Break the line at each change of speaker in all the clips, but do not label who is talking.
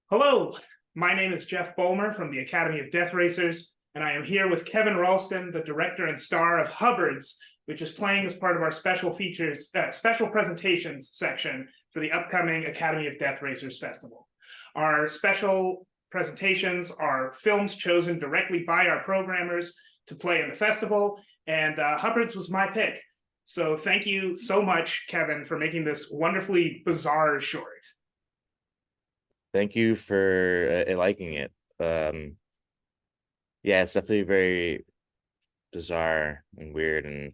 Hello, my name is Jeff Bulmer from the Academy of Death Racers, and I am here with Kevin Ralston, the director and star of Hubbards, which is playing as part of our special presentations section for the upcoming Academy of Death Racers Festival. Our special presentations are films chosen directly by our programmers to play in the festival, and Hubbards was my pick. So thank you so much, Kevin, for making this wonderfully bizarre short.
Thank you for liking it. Yeah, it's definitely very bizarre and weird, and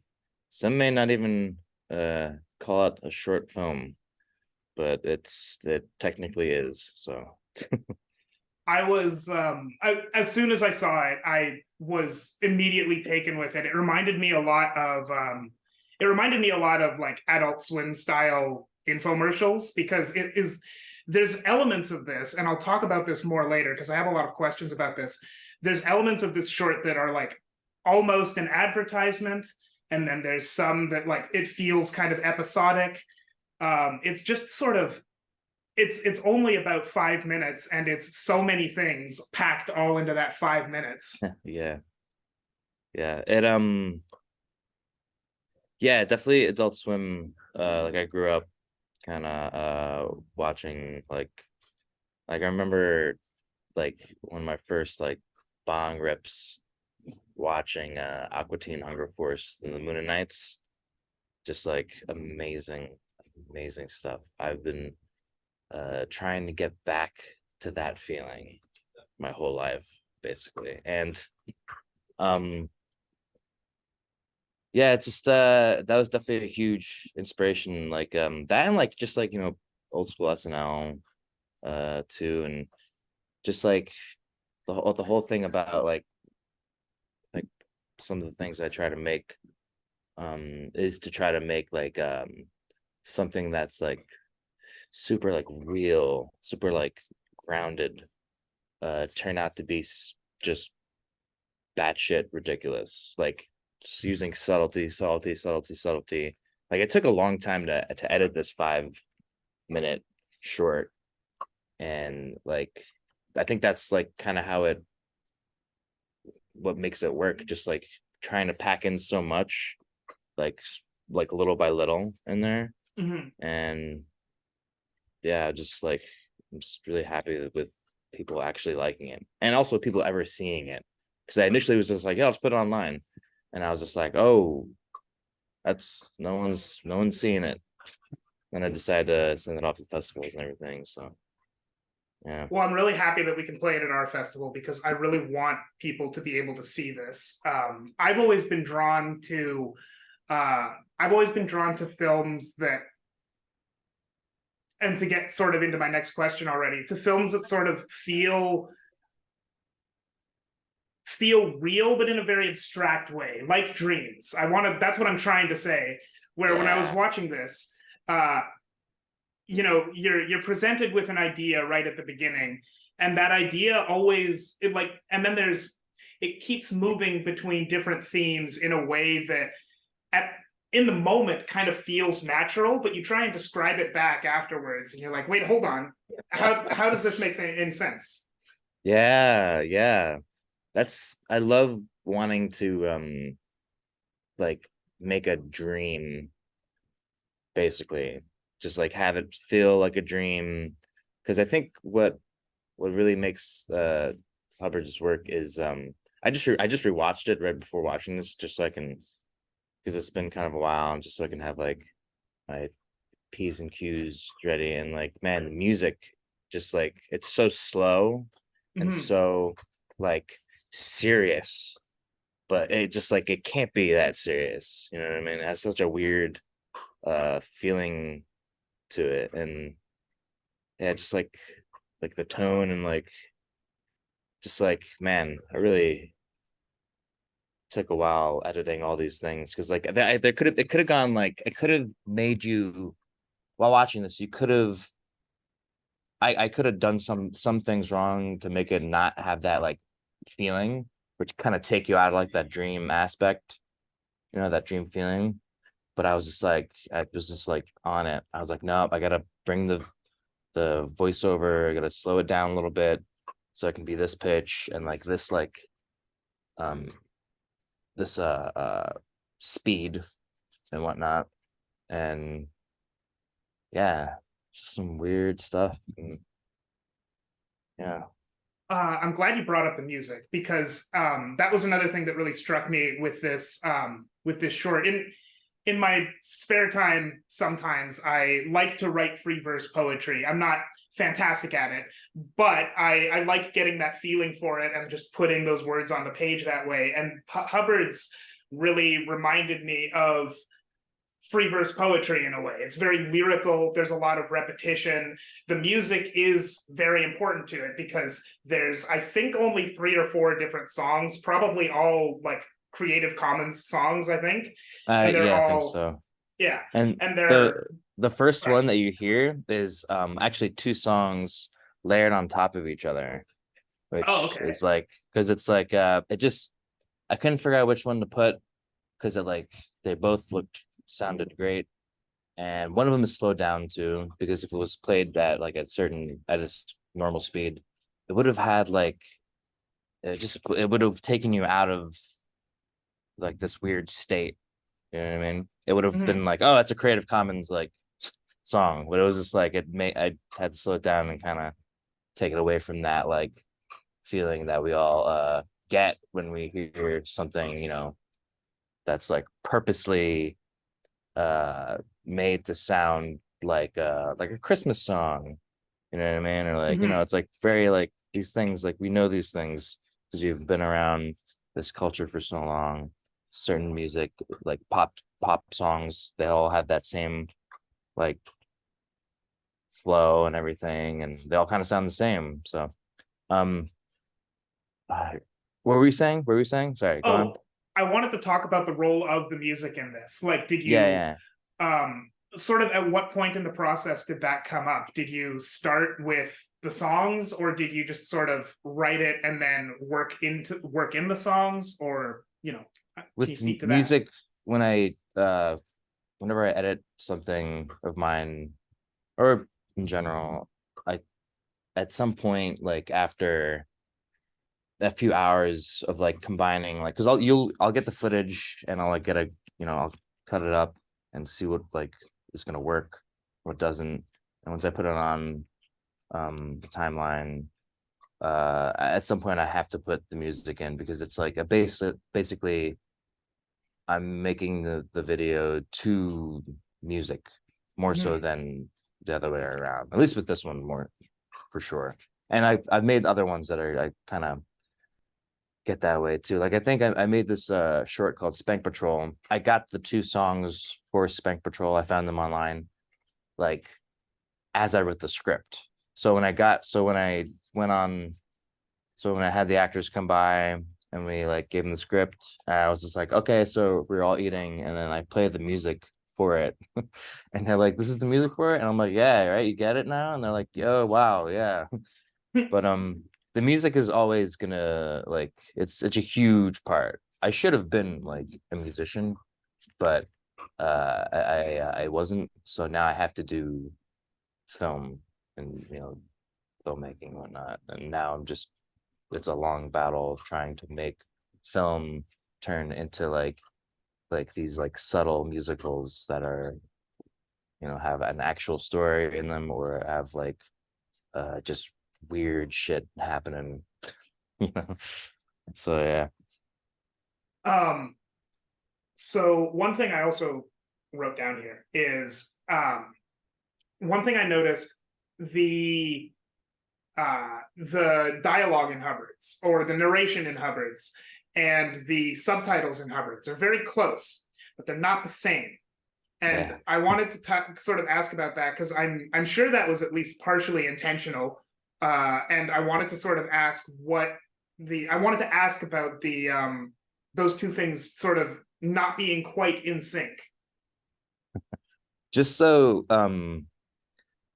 some may not even call it a short film, but it technically is. So
I was as soon as I saw it, I was immediately taken with it. It reminded me a lot of like Adult Swim style infomercials, because there's elements of this, and I'll talk about this more later because I have a lot of questions about this. There's elements of this short that are like almost an advertisement, and then there's some that like it feels kind of episodic. It's just sort of it's only about 5 minutes, and it's so many things packed all into that 5 minutes.
yeah, definitely Adult Swim. Like I grew up kind of watching like I remember like one of my first like bong rips watching Aqua Teen Hunger Force and the Moon and Nights. Just like amazing stuff. I've been trying to get back to that feeling my whole life basically. And yeah, it's just that was definitely a huge inspiration, like that, and like just like old school SNL too, and just like the whole thing about like some of the things I try to make is to try to make like something that's like super like real, super like grounded, turn out to be just batshit ridiculous, like just using subtlety. Like it took a long time to edit this 5-minute short, and like I think that's like kind of how what makes it work, just like trying to pack in so much, like little by little in there.
Mm-hmm.
And yeah, just like I'm just really happy with people actually liking it, and also people ever seeing it, because I initially was just like, yeah, let's put it online, and I was just like, oh, that's no one's seeing it. And I decided to send it off to festivals and everything. So yeah.
Well, I'm really happy that we can play it at our festival, because I really want people to be able to see this. I've always been drawn to films that, and to get sort of into my next question already, to films that sort of feel real, but in a very abstract way, like dreams. That's what I'm trying to say. Where when I was watching this, you're presented with an idea right at the beginning, and that idea always and then it keeps moving between different themes in a way that in the moment kind of feels natural, but you try and describe it back afterwards, and you're like, wait, hold on, how does this make any sense?
Yeah, I love wanting to like make a dream, basically, just like have it feel like a dream, because I think what really makes Hubbard's work is I just rewatched it right before watching this, just so I can, because it's been kind of a while, and just so I can have like my P's and Q's ready. And like, man, the music, just like it's so slow and so like serious, but it just like it can't be that serious, you know what I mean? It has such a weird feeling to it. And yeah, just like the tone, and like just like, man, I really took a while editing all these things, because like it could have gone like, it could have made you, while watching this, you could have, I could have done some things wrong to make it not have that like feeling, which kind of take you out of like that dream aspect, that dream feeling. But I was just like on it. I was like, nope, I gotta bring the the voiceover, I gotta slow it down a little bit so I can be this pitch and like um this speed and whatnot. And yeah, just some weird stuff. And yeah.
I'm glad you brought up the music because that was another thing that really struck me with this short. In my spare time, sometimes I like to write free verse poetry. I'm not fantastic at it, but I like getting that feeling for it and just putting those words on the page that way. And Hubbard's really reminded me of free verse poetry in a way. It's very lyrical. There's a lot of repetition. The music is very important to it because there's, I think, only 3 or 4 different songs, probably all like Creative Commons songs, I think. And they're
Yeah, I think
all,
so.
yeah.
And
And
the
they're,
the first
sorry.
one that you hear is actually 2 songs layered on top of each other,
Oh,
which
okay.
is like because it's like it just I couldn't figure out which one to put because it like they both sounded great. And one of them is slowed down too, because if it was played at its normal speed, it would have had like it would have taken you out of like this weird state. You know what I mean? It would have
Mhm.
been like, oh, it's a Creative Commons like song, but it was just like I had to slow it down and kind of take it away from that like feeling that we all get when we hear something, that's like purposely uh made to sound like a Christmas song. You know what I mean? Or like,
Mhm.
it's like very like these things, like we know these things because you've been around this culture for so long. Certain music, like pop songs, they all have that same like flow and everything, and they all kind of sound the same. So, um, uh, what were we saying? What were we saying? Sorry, go on.
Oh, I wanted to talk about the role of the music in this. Like, did
Yeah,
you
yeah.
sort of at what point in the process did that come up? Did you start with the songs or did you just sort of write it and then work in the songs or, can you
With
speak to that?
music, when whenever I edit something of mine, or in general, I at some point, like after a few hours of like combining, like, because I'll get the footage and I'll like get I'll cut it up and see what like is gonna work, what doesn't. And once I put it on the timeline, at some point I have to put the music in because it's like basically I'm making the video to music more so
Mhm.
than the other way around. At least with this one more for sure. And I've made other ones that are I kind of get that way too. Like I think I made this short called Spank Patrol. I got the 2 songs for Spank Patrol. I found them online like as I wrote the script. So when I went on so when I had the actors come by and we like gave them the script, I was just like, okay, so we are all eating, and then I played the music for it, and they're like, "This is the music for it," and I'm like, "Yeah, right, you get it now," and they're like, "Yo, wow, yeah." But the music is always gonna like it's such a huge part. I should have been like a musician, but I wasn't, so now I have to do film and filmmaking and whatnot, and now I'm just it's a long battle of trying to make film turn into like these like subtle musicals that are have an actual story in them or have like just weird shit happening. you know so yeah.
Um, so one thing I also wrote down here is one thing I noticed the the dialogue in Hubbards or the narration in Hubbards and the subtitles in Hubbards are very close, but they're not the same. And
Yeah,
I wanted to sort of ask about that because I'm sure that was at least partially intentional. And I wanted to sort of ask I wanted to ask about the those two things sort of not being quite in sync.
just so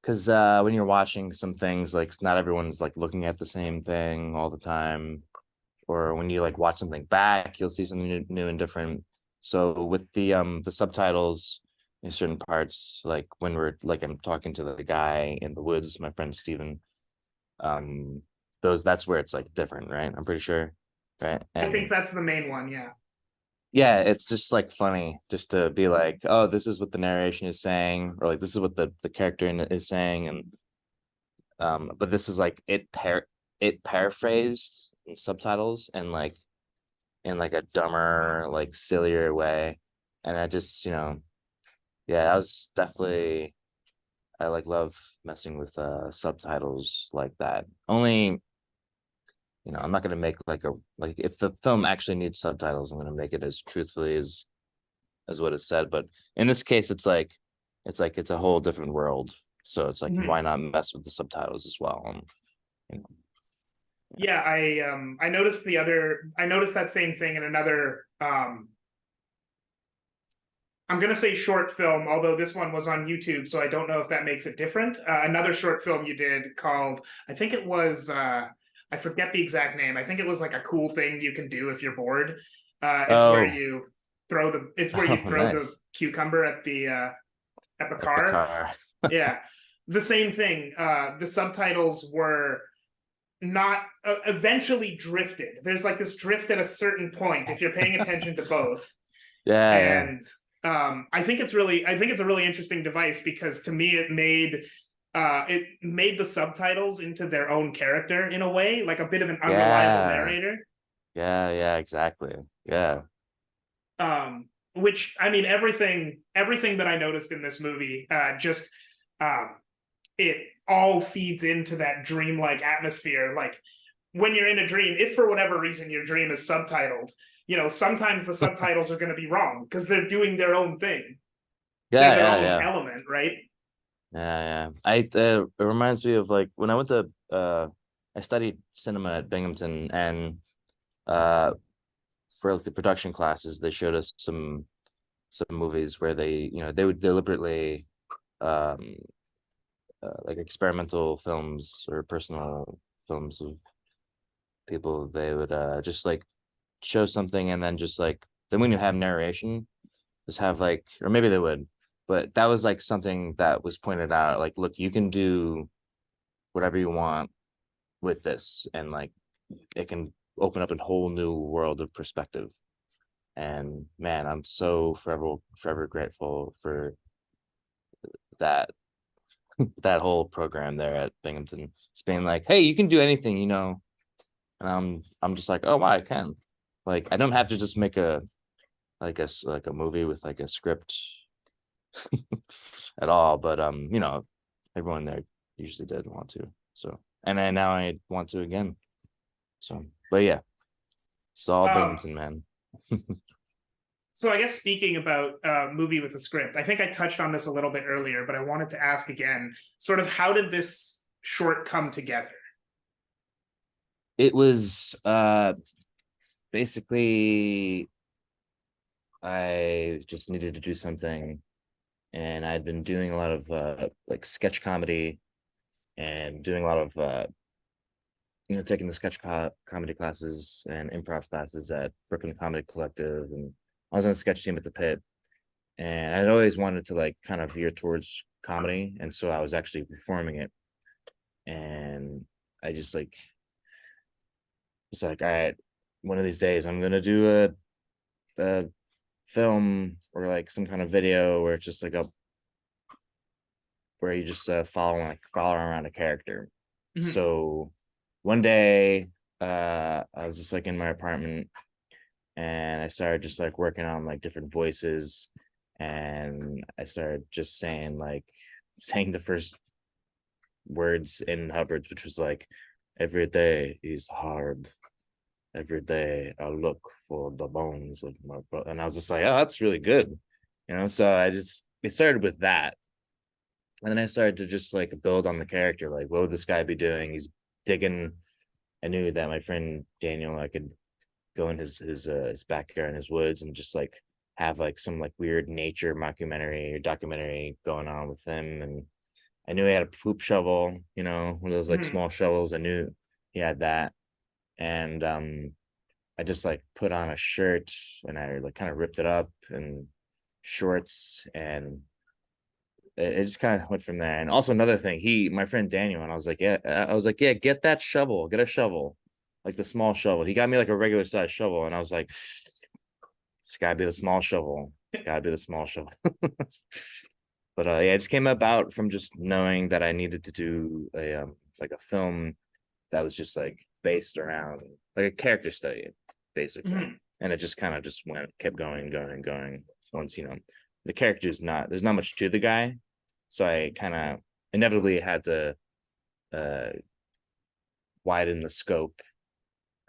because when you're watching some things, like not everyone's like looking at the same thing all the time, or when you like watch something back, you'll see something new and different. So with the subtitles, in certain parts, like when we're like I'm talking to the guy in the woods, my friend Steven. Um, those that's where it's like different, right? I'm pretty sure, right?
I think
And
that's the main one. Yeah.
yeah, it's just like funny just to be like, oh, this is what the narration is saying, or like this is what the character is saying, and but this is like it paraphrased in subtitles and like in like a dumber, like sillier way, and I just yeah, that was definitely I like love messing with subtitles like that. Only I'm not gonna make like if the film actually needs subtitles, I'm gonna make it as truthfully as what it said. But in this case, it's a whole different world. So it's like
Mhm.
why not mess with the subtitles as well? You know,
Yeah, I noticed I noticed that same thing in another I'm gonna say short film, although this one was on YouTube, so I don't know if that makes it different. Another short film you did called, I think it was, I forget the exact name. I think it was like a cool thing you can do if you're bored. It's where
oh,
you it's where you
oh,
throw the
nice.
cucumber at the
At the
car.
car.
Yeah, the same thing. The subtitles were not eventually drifted. There's like this drift at a certain point if you're paying attention to both,
Yeah, yeah,
and I think it's a really interesting device because to me it made the subtitles into their own character in a way, like a bit of an unreliable
yeah,
narrator.
yeah, yeah, exactly. Yeah,
Which I mean, everything that I noticed in this movie, just um, it all feeds into that dreamlike atmosphere. Like when you're in a dream, if for whatever reason your dream is subtitled, sometimes the subtitles are going to be wrong because they're doing their own thing. They're
yeah,
their
yeah,
own
yeah.
element, right?
Yeah, yeah. It reminds me of like when I went to I studied cinema at Binghamton, and uh for like the production classes they showed us some movies where they would deliberately um like experimental films or personal films of people. They would just like show something and then just like then when you have narration just have like, or maybe they would, but that was like something that was pointed out, like look, you can do whatever you want with this, and like it can open up a whole new world of perspective. And man, I'm so forever grateful for that that whole program there at Binghamton. It's being like, hey, you can do anything, and I'm just like, oh wow, I can. Like I don't have to just make like a movie with like a script at all, but everyone there usually did want to. So and then now I want to again. So but yeah, it's all
Um,
Binghamton, man.
so I guess speaking about movie with a script, I think I touched on this a little bit earlier, but I wanted to ask again, sort of how did this short come together?
It was basically I just needed to do something, and I'd been doing a lot of like sketch comedy and doing a lot of taking the comedy classes and improv classes at Brooklyn Comedy Collective, and I was on the sketch team at the Pit, and I'd always wanted to like kind of veer towards comedy, and so I was actually performing it, and I just like was like, all right, one of these days I'm gonna do a film or like some kind of video where it's just like a where you just follow around a character.
Mhm.
So one day I was just like in my apartment, and I started just like working on like different voices, and I started just saying the first words in Hubbards, which was like every day is hard. Every day I look for the bones of my brother. And I was just like, oh, that's really good. So it started with that. And then I started to just like build on the character. Like, what would this guy be doing? He's digging. I knew that my friend Daniel, I could go in his backyard in his woods and just like have like some like weird nature mockumentary or documentary going on with him. And I knew he had a poop shovel, one of those like
Mhm.
small shovels. I knew he had that. And I just like put on a shirt, and I like kind of ripped it up and shorts, and it just kind of went from there. And also another thing, my friend Daniel, and I was like, yeah, get that shovel, get a shovel, like the small shovel. He got me like a regular size shovel, and I was like, it's gotta be the small shovel. It's gotta be the small shovel. But yeah, it just came about from just knowing that I needed to do a like a film that was just like based around like a character study, basically.
Mhm.
And it just kind of just kept going, going, going. Once, the character's not, there's not much to the guy. So I kind of inevitably had to uh widen the scope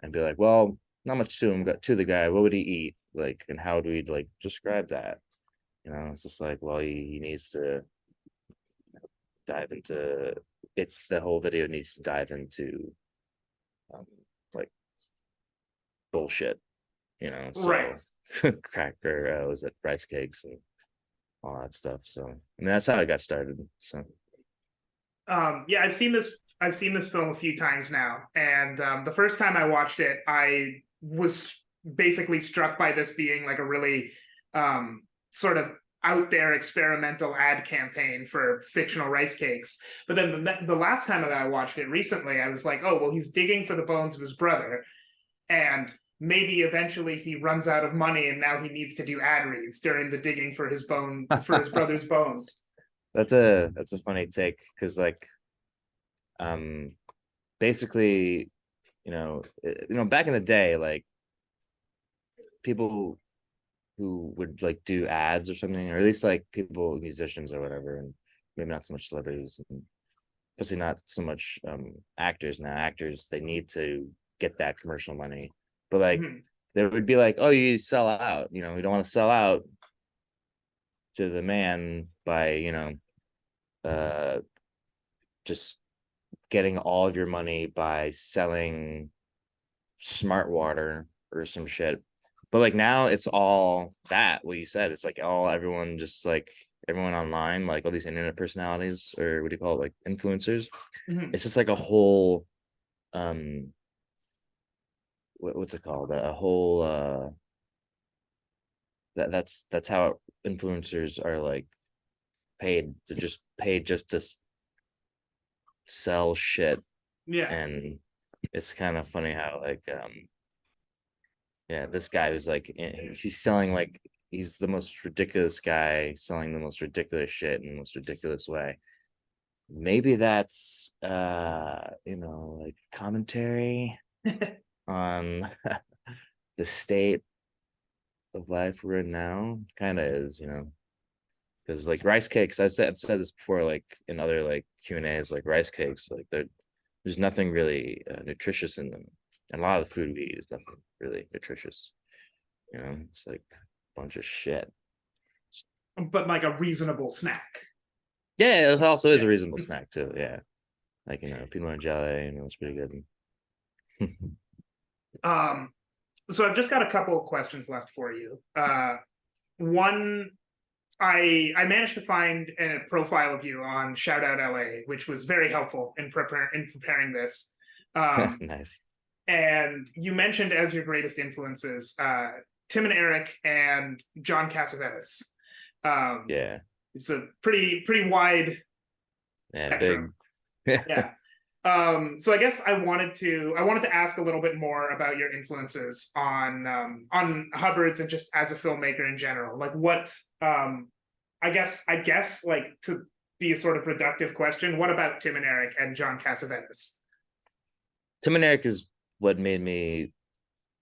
and be like, well, not much to him, got to the guy. What would he eat? Like, and how do we like describe that? It's just like, well, he needs to dive into it. The whole video needs to dive into um, like bullshit,
Right.
so cracker, was it rice cakes and all that stuff. So I mean, that's how I got started. So
Yeah, I've seen this film a few times now, and the first time I watched it, I was basically struck by this being like a really sort of out there experimental ad campaign for fictional rice cakes. But then the last time that I watched it recently, I was like, oh well, he's digging for the bones of his brother, and maybe eventually he runs out of money, and now he needs to do ad reads during the digging for his brother's bones.
that's a funny take because like um basically back in the day, like people who would like do ads or something, or at least like people, musicians or whatever, and maybe not so much celebrities, and especially not so much actors. Now actors, they need to get that commercial money, but like
Mhm.
they would be like, oh, you sell out, we don't want to sell out to the man by uh just getting all of your money by selling smart water or some shit. But like now it's all that what you said. It's like all everyone, just like everyone online, like all these internet personalities, or what do you call it, like influencers.
Mhm.
It's just like a whole um what's it called? A whole that's how influencers are like paid. They're just paid just to sell shit.
Yeah.
And it's kind of funny how like yeah, this guy who's like he's selling like he's the most ridiculous guy selling the most ridiculous shit in the most ridiculous way. Maybe that's like commentary on the state of life we're in now. Kind of is, because like rice cakes, I've said this before, like in other like Q&As, like rice cakes, like there's nothing really nutritious in them, and a lot of the food we eat is nothing really nutritious. It's like a bunch of shit.
But like a reasonable snack.
Yeah, it also is
Yeah.
a reasonable snack too. Yeah, like peanut butter and jelly, it's pretty good.
Um, so I've just got a couple of questions left for you. One, I managed to find a profile of you on Shout Out LA, which was very helpful in preparing this. Um,
Nice.
and you mentioned as your greatest influences Tim and Eric and John Cassavetes. Um,
Yeah,
it's a pretty wide
yeah, big.
spectrum. Yeah. So I guess I wanted to ask a little bit more about your influences on Hubbards and just as a filmmaker in general. Like what I guess like to be a sort of reductive question, what about Tim and Eric and John Cassavetes?
Tim and Eric is what made me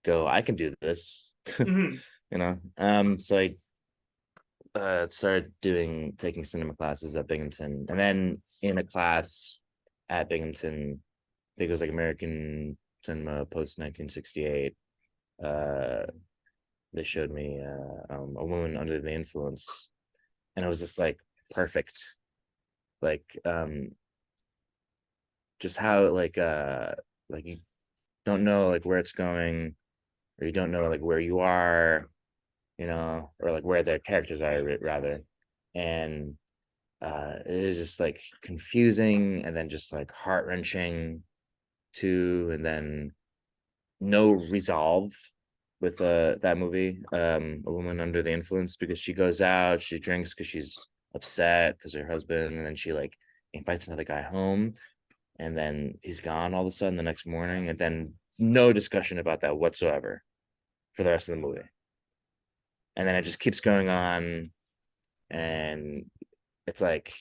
go, I can do this.
Mm-hmm.
So I started taking cinema classes at Binghamton, and then in a class at Binghamton, I think it was like American cinema post 1968. Uh, they showed me a woman under the influence, and it was just like perfect, like just how like you don't know like where it's going, or you don't know like where you are, or like where their characters are rather. And it was just like confusing, and then just like heart-wrenching too, and then no resolve with that movie, A Woman Under the Influence, because she goes out, she drinks because she's upset because her husband, and then she like invites another guy home, and then he's gone all of a sudden the next morning, and then no discussion about that whatsoever for the rest of the movie. And then it just keeps going on, and it's like,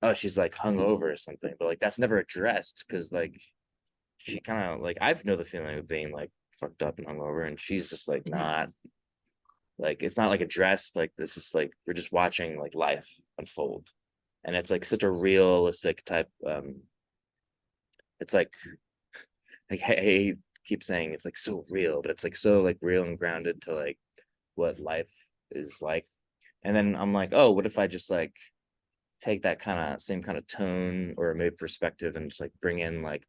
oh, she's like hungover or something, but like that's never addressed because like she kind of like I've know the feeling of being like fucked up and hungover, and she's just like not like it's not like addressed. Like this is like we're just watching like life unfold, and it's like such a realistic type. It's like I keep saying it's like so real, but it's like so like real and grounded to like what life is like. And then I'm like, oh, what if I just like take that kind of same kind of tone or maybe perspective and just like bring in like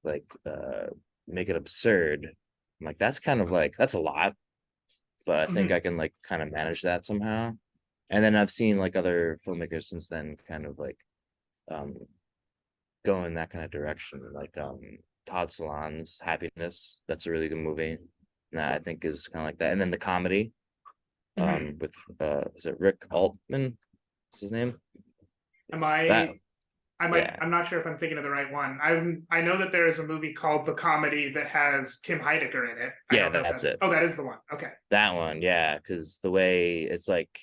make it absurd. I'm like, that's kind of like that's a lot, but I think
Mhm.
I can like kind of manage that somehow. And then I've seen like other filmmakers since then kind of like um go in that kind of direction. Like Todd Solondz's Happiness. That's a really good movie. That I think is kind of like that. And then the comedy
Mhm.
with is it Rick Altman? What's his name?
Am
That
I might.
yeah.
I'm not sure if I'm thinking of the right one. I know that there is a movie called The Comedy that has Tim Heidecker in it. I
Yeah,
don't know if
that's
that's.
it.
Oh, that is the one. Okay.
That one, yeah, because the way it's like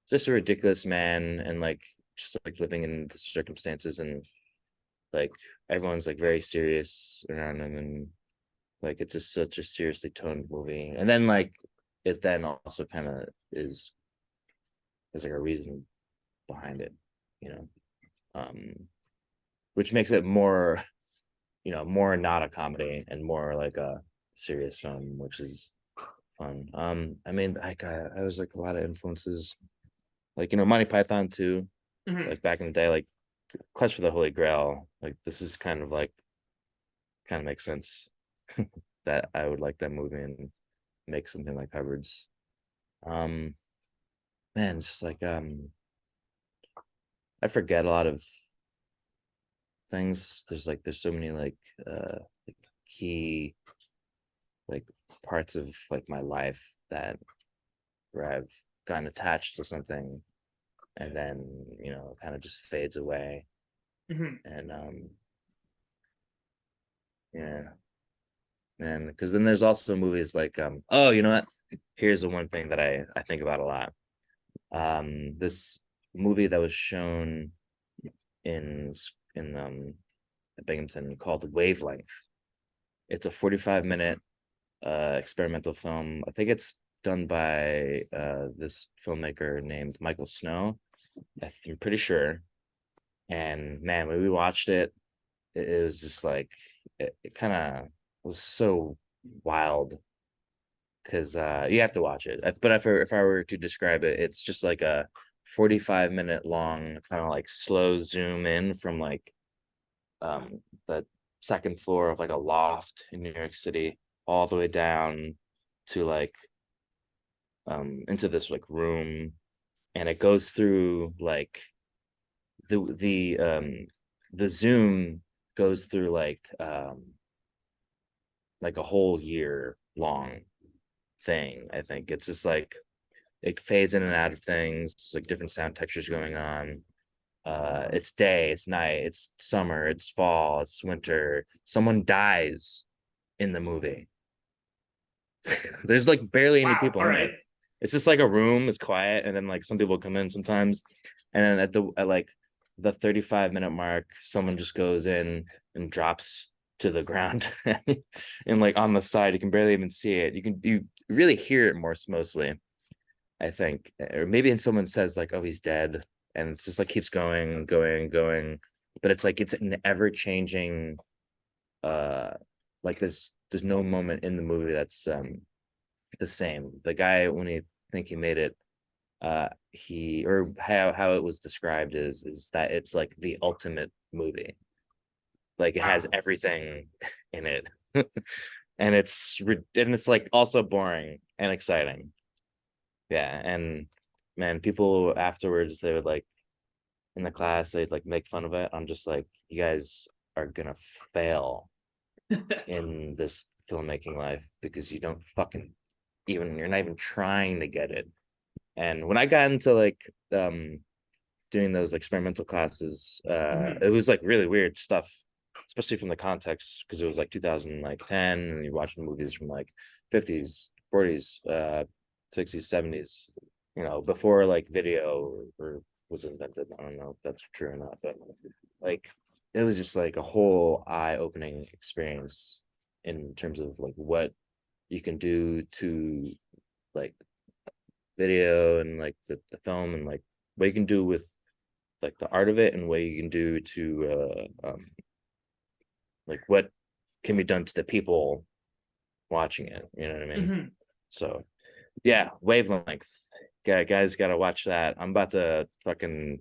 just a ridiculous man and like just like living in the circumstances and like everyone's like very serious around him and like it's just such a seriously toned movie. And then like it then also kind of is there's like a reason behind it, you know. Um which makes it more, more not a comedy and more like a serious film, which is fun. I mean, I was like a lot of influences, like Monty Python too,
Mhm.
like back in the day, like Quest for the Holy Grail. Like this is kind of makes sense that I would like that movie and make something like Hubbards. Um, man, just like I forget a lot of things. There's so many like key like parts of like my life that where I've gotten attached to something and then kind of just fades away.
Mhm.
And yeah, and because then there's also movies like oh, you know what, here's the one thing that I think about a lot. This movie that was shown in in Binghamton called Wavelength. It's a 45-minute experimental film. I think it's done by this filmmaker named Michael Snow. I'm pretty sure. And man, when we watched it, it was just like it kind of was so wild because you have to watch it. But if I were to describe it, it's just like a 45-minute long kind of like slow zoom in from like the second floor of like a loft in New York City all the way down to like into this like room, and it goes through the the um the zoom goes through like a whole year long thing. I think it's just like it fades in and out of things. There's like different sound textures going on. It's day, it's night, it's summer, it's fall, it's winter. Someone dies in the movie. There's like barely any
Wow.
people
All
in
right.
it. It's just like a room, it's quiet, and then like some people come in sometimes. And then at like the 35-minute mark, someone just goes in and drops to the ground and like on the side, you can barely even see it. You really hear it mostly, I think. Or maybe and someone says like, oh, he's dead. And it's just like keeps going, going, going. But it's like it's an ever-changing uh like there's no moment in the movie that's the same. The guy when he think he made it, he or how it was described is that it's like the ultimate movie. Like it has
Wow.
everything in it. And it's like also boring and exciting. Yeah, and man, people afterwards they would like in the class they'd like make fun of it. I'm just like, you guys are gonna fail in this filmmaking life because you don't fucking even you're not even trying to get it. And when I got into like doing those experimental classes,
Mhm.
it was like really weird stuff, especially from the context, because it was like 2010 and you're watching movies from like 50s, 40s, 60s, 70s, before like video or was invented. I don't know if that's true or not, but like it was just like a whole eye-opening experience in terms of like what you can do to like video and like the film, and like what you can do with like the art of it, and what you can do to like what can be done to the people watching it, you know what I mean?
Mhm.
So yeah, Wavelength. Guys gotta watch that. I'm about to fucking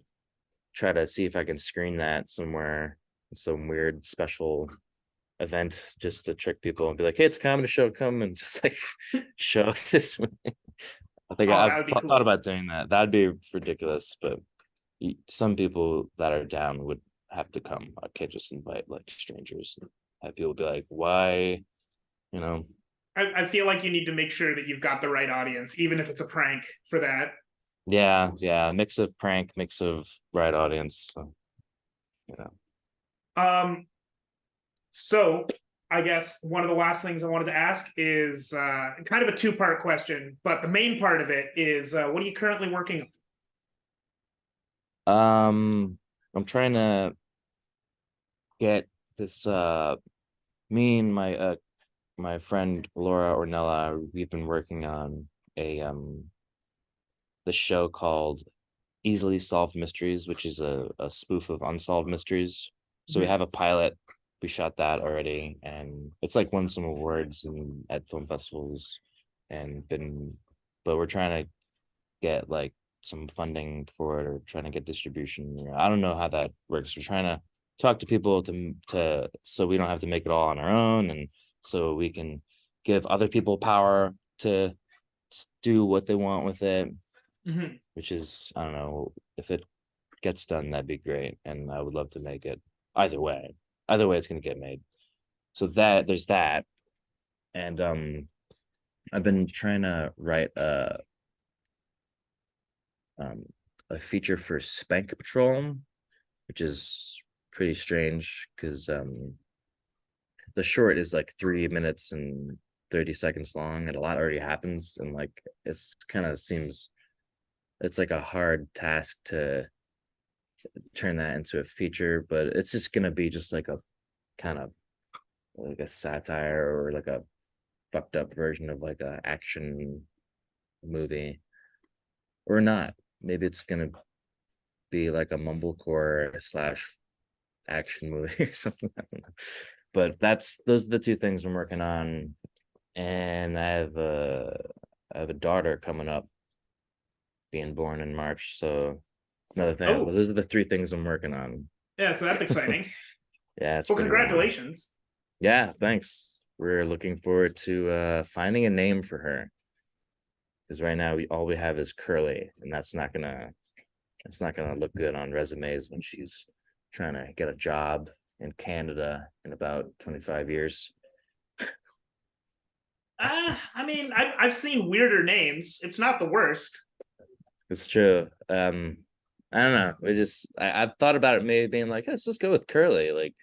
try to see if I can screen that somewhere, some weird special event, just to trick people and be like, hey, it's a comedy show, come and just like show this one. I think
Oh, that
I've
would be
thought
cool.
about doing that. That'd be ridiculous, but some people that are down would have to come. I can't just invite like strangers and have people be like, why, you know?
I feel like you need to make sure that you've got the right audience, even if it's a prank for that.
Yeah, mix of prank, mix of right audience. So, you know.
Um, so I guess one of the last things I wanted to ask is kind of a two-part question, but the main part of it is what are you currently working on?
I'm trying to get this me and my friend Laura Ornella, we've been working on a the show called Easily Solved Mysteries, which is a spoof of Unsolved Mysteries. So we
Mhm.
have a pilot. We shot that already, and it's like won some awards and at film festivals, and been. But we're trying to get like some funding for it, or trying to get distribution. I don't know how that works. We're trying to talk to people to so we don't have to make it all on our own, and so we can give other people power to do what they want with it,
Mhm.
which is, I don't know, if it gets done, that'd be great. And I would love to make it either way. Either way, it's gonna get made. So that there's that. And I've been trying to write um a feature for Spank Patrol, which is pretty strange because the short is like 3 minutes and 30 seconds long, and a lot already happens, and like it's kind of seems it's like a hard task to turn that into a feature, but it's just gonna be just like a kind of like a satire or like a fucked up version of like a action movie, or not. Maybe it's gonna be like a mumblecore slash action movie or something. I don't know. But those are the two things I'm working on, and I have a daughter coming up, being born in March. So another thing.
Oh,
Those are the three things I'm working on.
yeah, so that's exciting.
Yeah, it's
Well,
pretty wild.
congratulations.
Yeah, thanks. We're looking forward to finding a name for her, because right now all we have is Curly, and that's not gonna look good on resumes when she's trying to get a job in Canada in about 25 years.
I mean, I've seen weirder names. It's not the worst.
It's true. I don't know. I've thought about it, maybe being like, let's just go with Curly. Like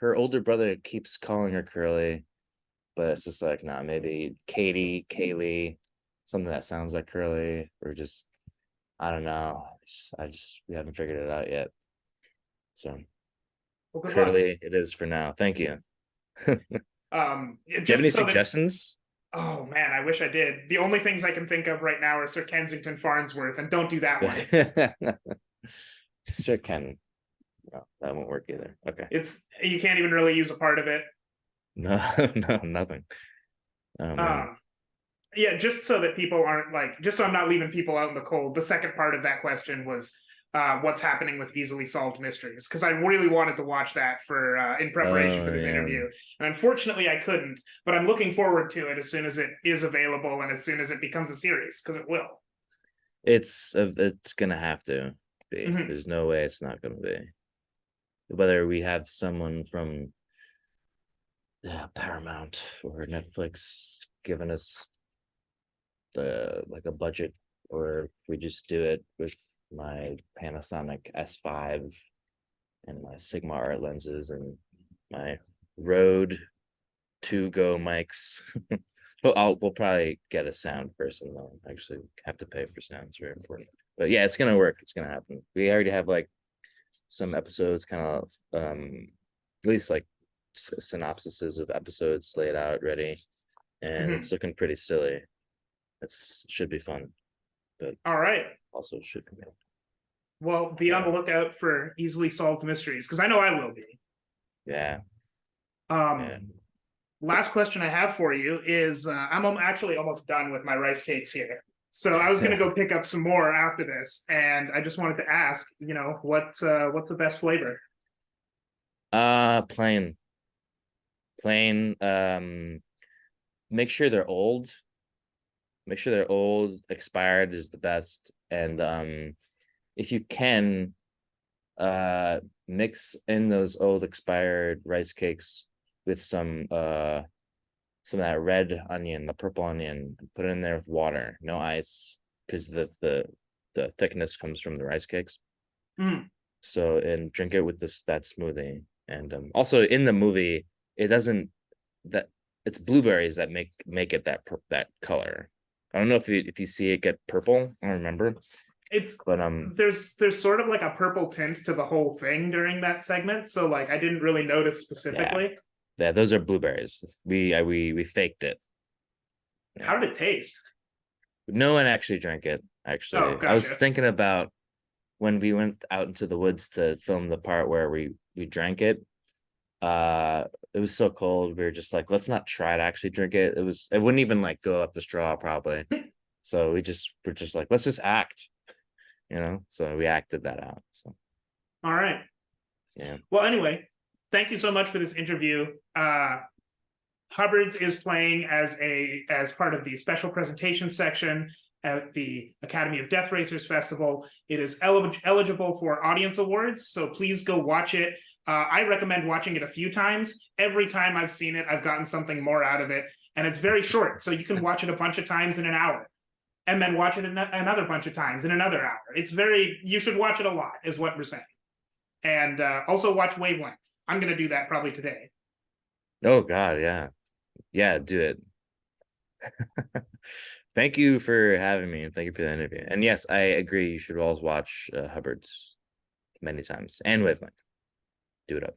her older brother keeps calling her Curly, but it's just like, nah, maybe Katie, Kaylee, something that sounds like Curly, or just I don't know. We haven't figured it out yet. So
Well, good luck.
Curly it is for now. Thank you. Do you have
Just
any
so that.
suggestions?
Oh man, I wish I did. The only things I can think of right now are Sir Kensington Farnsworth, and don't do that one.
Sure can. No, that won't work either. Okay.
It's you can't even really use a part of it.
No, no, nothing. Oh man.
Um, yeah, just so that people aren't like, just so I'm not leaving people out in the cold. The second part of that question was what's happening with easily solved mysteries, because I really wanted to watch that for in preparation for
Oh
this
yeah.
interview, and unfortunately I couldn't. But I'm looking forward to it as soon as it is available and as soon as it becomes a series, because it will.
It's gonna have to be.
Mhm.
There's no way it's not gonna be. Whether we have someone from, yeah, Paramount or Netflix giving us the like a budget, or if we just do it with my Panasonic S5 and my Sigma art lenses and my Rode 2 Go mics. But we'll probably get a sound person though. Actually, have to pay for sound. It's very important. But yeah, it's gonna work. It's gonna happen. We already have like some episodes, kind of at least like synopsises of episodes laid out ready, and
Mhm.
it's looking pretty silly. It's should be fun, but
All right.
also should be.
Well, be on
Yeah,
the lookout for easily solved mysteries because I know I will be.
yeah,
Um,
yeah.
Last question I have for you is I'm actually almost done with my rice cakes here. So I was going to go pick up some more after this, and I just wanted to ask, what's the best flavor?
Plain, plain. Make sure they're old. Make sure they're old. Expired is the best, and if you can, mix in those old expired rice cakes with some of that red onion, the purple onion, and put it in there with water, no ice, because the thickness comes from the rice cakes.
Mm,
So, and drink it with that smoothie. And also in the movie, it doesn't that it's blueberries that make it that color. I don't know if you see it get purple. I don't remember,
it's
but
there's sort of like a purple tint to the whole thing during that segment, so like I didn't really notice
yeah,
specifically.
yeah, those are blueberries. We faked it. Yeah.
How did it taste?
No one actually drank it.
Oh,
Actually, I was
gotcha.
thinking about when we went out into the woods to film the part where we drank it. It was so cold. We were just like, let's not try to actually drink it. It wouldn't even like go up the straw probably. So we're just like, let's just act, you know. So we acted that out. So
All right.
yeah.
Well, anyway, thank you so much for this interview. Hubbards is playing as part of the special presentation section at the Academy of Death Racers Festival. It is eligible for audience awards, so please go watch it. I recommend watching it a few times. Every time I've seen it, I've gotten something more out of it, and it's very short, so you can watch it a bunch of times in an hour, and then watch it another bunch of times in another hour. You should watch it a lot, is what we're saying. And also watch Wavelength. I'm going to do that probably today.
Oh God, yeah, yeah. Do it. Thank you for having me, and thank you for the interview. And yes, I agree. You should always watch Hubbards many times and Wavelength. Do it up.